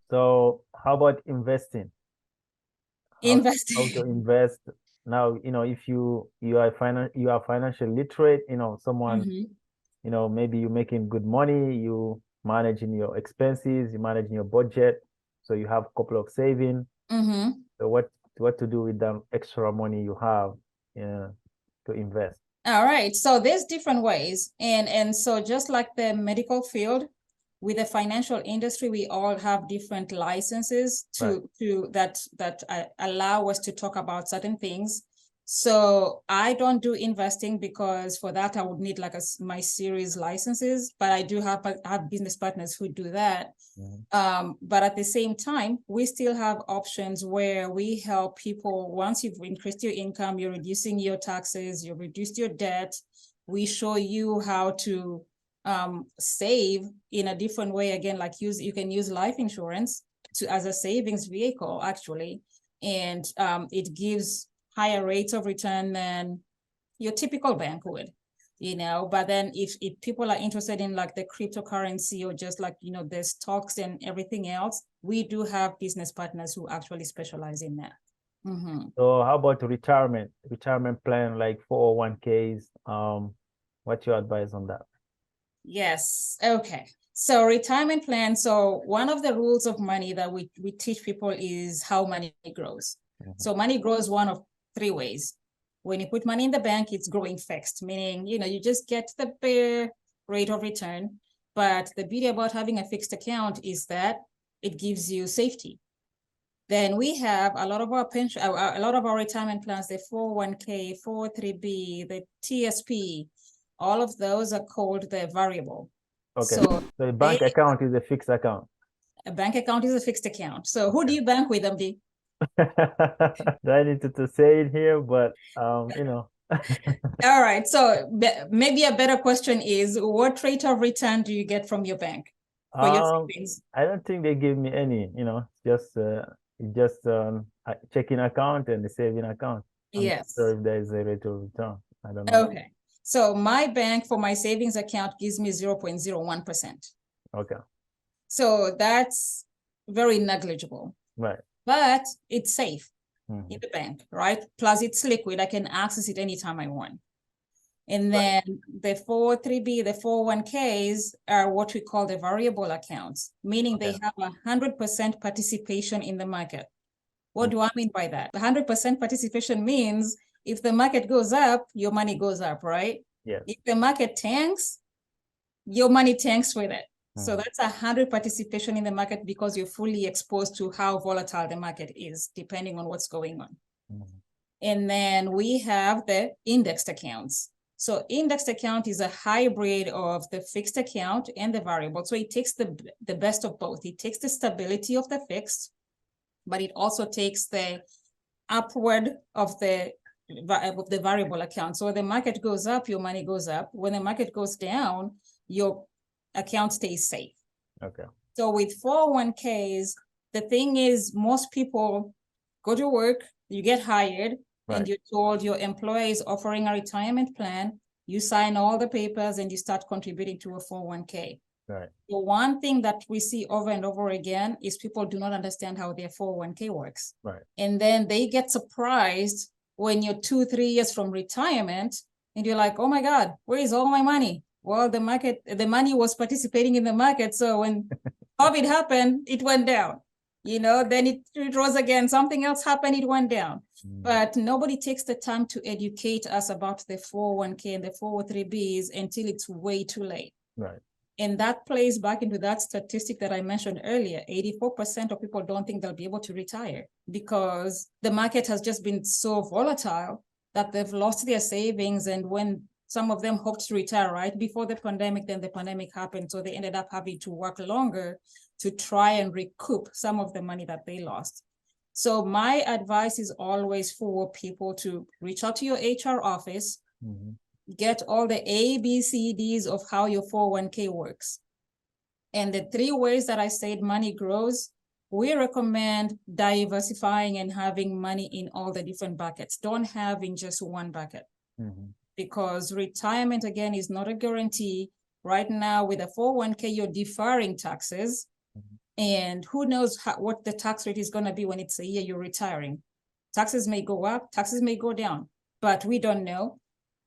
So how about investing? How to Investing. invest now, if you are financial literate, someone, hmm maybe you're making good money, you managing your expenses, you managing your budget, so you have a couple of saving. hmm So what to do with that extra money you have, to invest? All right. So there's different ways. And so just like the medical field, with the financial industry, we all have different licenses Right. that allow us to talk about certain things. So I don't do investing because for that I would need like my series licenses, but I do have business partners who do that. Mhm. But at the same time, we still have options where we help people. Once you've increased your income, you're reducing your taxes, you've reduced your debt. We show you how to save in a different way. Again, like you can use life insurance as a savings vehicle, actually. And it gives higher rates of return than your typical bank would. But then if people are interested in like the cryptocurrency or just like the stocks and everything else, we do have business partners who actually specialize in that. So how about retirement plan like 401ks? What's your advice on that? Yes. Okay. So retirement plan. So one of the rules of money that we teach people is how money grows. Mhm. So money grows one of three ways. When you put money in the bank, it's growing fixed, meaning, you just get the bare rate of return. But the beauty about having a fixed account is that it gives you safety. Then we have a lot of our pension, a lot of our retirement plans, the 401k, 403b, the TSP, all of those are called the variable. Okay. So So a they bank account is a fixed account. a bank account is a fixed account. So who do Okay. you bank with, MD? Do I need to say it here? But All right. So maybe a better question is, what rate of return do you get from your bank for your um, savings? I don't think they give me any, just a checking account and the saving account. I'm not Yes. sure if there is a rate of return. I don't know. Okay. So my bank for my savings account gives me 0.01%. Okay. So that's very negligible, Right. but it's safe in Mhm. the bank, right? Plus it's liquid. I can access it anytime I want. And Right. then the 403b, the 401ks are what we call the variable accounts, meaning Okay. they have 100% participation in the market. What Mm. do I mean by that? 100% participation means if the market goes up, your money goes up, right? Yes. If the market tanks, your money tanks with it. So Mhm. that's 100 participation in the market because you're fully exposed to how volatile the market is, depending on what's going on. Mhm. And then we have the indexed accounts. So indexed account is a hybrid of the fixed account and the variable. So it takes the best of both. It takes the stability of the fixed, but it also takes the upward of the variable account. So when the market goes up, your money goes up. When the market goes down, your account stays safe. Okay. So with 401ks, the thing is most people go to work, you get hired, and Right. you're told your employer is offering a retirement plan. You sign all the papers and you start contributing to a 401k. Right. The one thing that we see over and over again is people do not understand how their 401k works. Right. And then they get surprised when you're 2, 3 years from retirement and you're like, oh my God, where is all my money? Well, the money was participating in the market. So when COVID happened, it went down. Then it rose again. Something else happened, it went down. Mm. But nobody takes the time to educate us about the 401k and the 403bs until it's way too late. Right. And that plays back into that statistic that I mentioned earlier. 84% of people don't think they'll be able to retire because the market has just been so volatile that they've lost their savings. And when some of them hoped to retire right before the pandemic, then the pandemic happened. So they ended up having to work longer to try and recoup some of the money that they lost. So my advice is always for people to reach out to your HR office, Mhm. get all the ABCDs of how your 401k works. And the three ways that I said money grows, we recommend diversifying and having money in all the different buckets. Don't have in just one bucket. Mhm. because retirement, again, is not a guarantee. Right now, with a 401k, you're deferring taxes. And who knows what the tax rate is going to be when it's a year you're retiring. Taxes may go up, taxes may go down, but we don't know.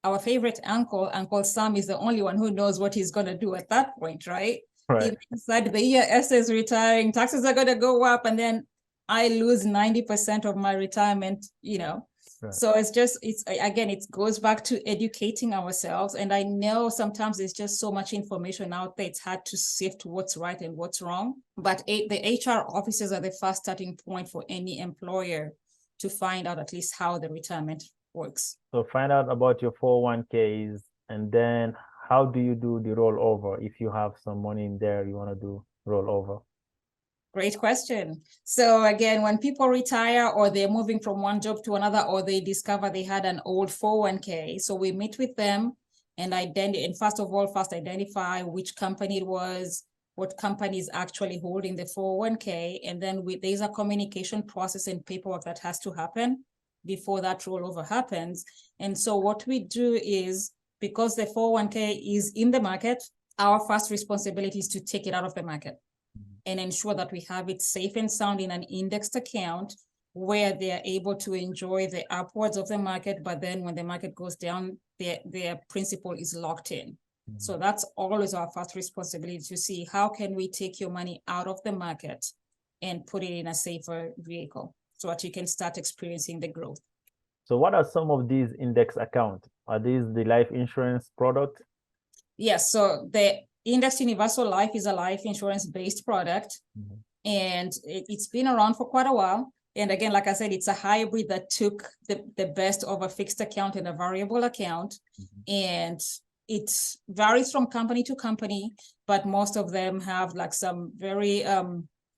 Our favorite uncle, Uncle Sam, is the only one who knows what he's going to do at that point, right? Right. He decided the year Esther is retiring, taxes are going to go up, and then I lose 90% of my retirement, you know. Right. So again, it goes back to educating ourselves. And I know sometimes there's just so much information out there, it's hard to sift what's right and what's wrong. But the HR officers are the first starting point for any employer to find out at least how the retirement works. So find out about your 401ks, and then how do you do the rollover if you have some money in there you want to do rollover? Great question. So again, when people retire or they're moving from one job to another, or they discover they had an old 401k, so we meet with them and first identify which company it was, what company is actually holding the 401k, and then there's a communication process and paperwork that has to happen before that rollover happens. And so what we do is, because the 401k is in the market, our first responsibility is to take it out of the market and ensure that we have it safe and sound in an indexed account where they are able to enjoy the upwards of the market. But then when the market goes down, their principal is locked in. So that's always our first responsibility, to see how can we take your money out of the market and put it in a safer vehicle so that you can start experiencing the growth. So what are some of these index accounts? Are these the life insurance product? Yes, so the Indexed Universal Life is a life insurance based product, and it's been around for quite a while. And again, like I said, it's a hybrid that took the best of a fixed account and a variable account. And it varies from company to company, but most of them have like some very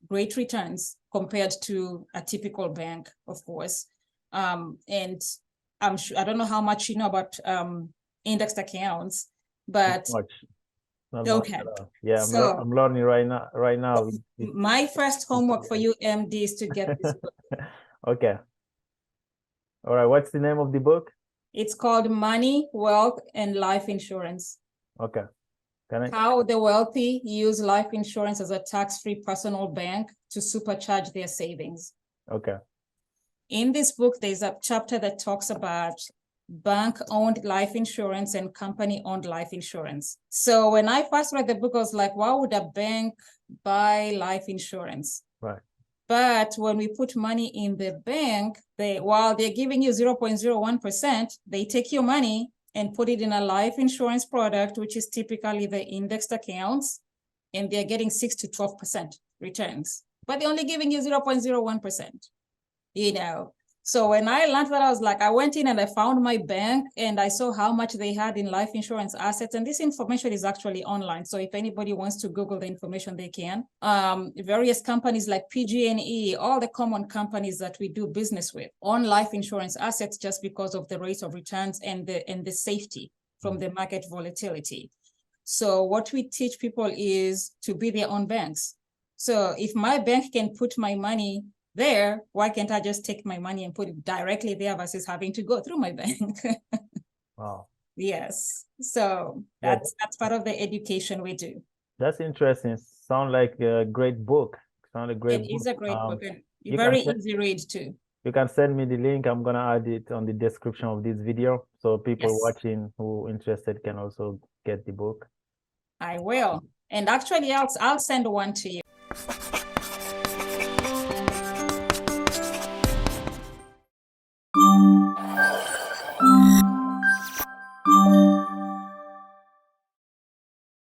great returns compared to a typical bank, of course. And I'm sure, I don't know how much you know about indexed accounts, but okay. Yeah, I'm learning right now. My first homework for you, MD, is to get this book. Okay. All right. What's the name of the book? It's called Money, Wealth, and Life Insurance. Okay. How the wealthy use life insurance as a tax-free personal bank to supercharge their savings. Okay. In this book, there's a chapter that talks about bank-owned life insurance and company-owned life insurance. So when I first read the book, I was like, why would a bank buy life insurance? Right. But when we put money in the bank, while they're giving you 0.01%, they take your money and put it in a life insurance product, which is typically the indexed accounts, and they're getting 6 to 12% returns. But they're only giving you 0.01%, you know. So when I learned that, I was like, I went in and I found my bank and I saw how much they had in life insurance assets. And this information is actually online. So if anybody wants to Google the information, they can. Various companies like PG&E, all the common companies that we do business with, own life insurance assets just because of the rate of returns and the safety from the market volatility. So what we teach people is to be their own banks. So if my bank can put my money there, why can't I just take my money and put it directly there versus having to go through my bank? Wow. Yes. So that's part of the education we do. That's interesting. Sound like a great book. It is a great book, and very easy read too. You can send me the link. I'm gonna add it on the description of this video, so people watching who interested can also get the book. I will. And actually, I'll send one to you.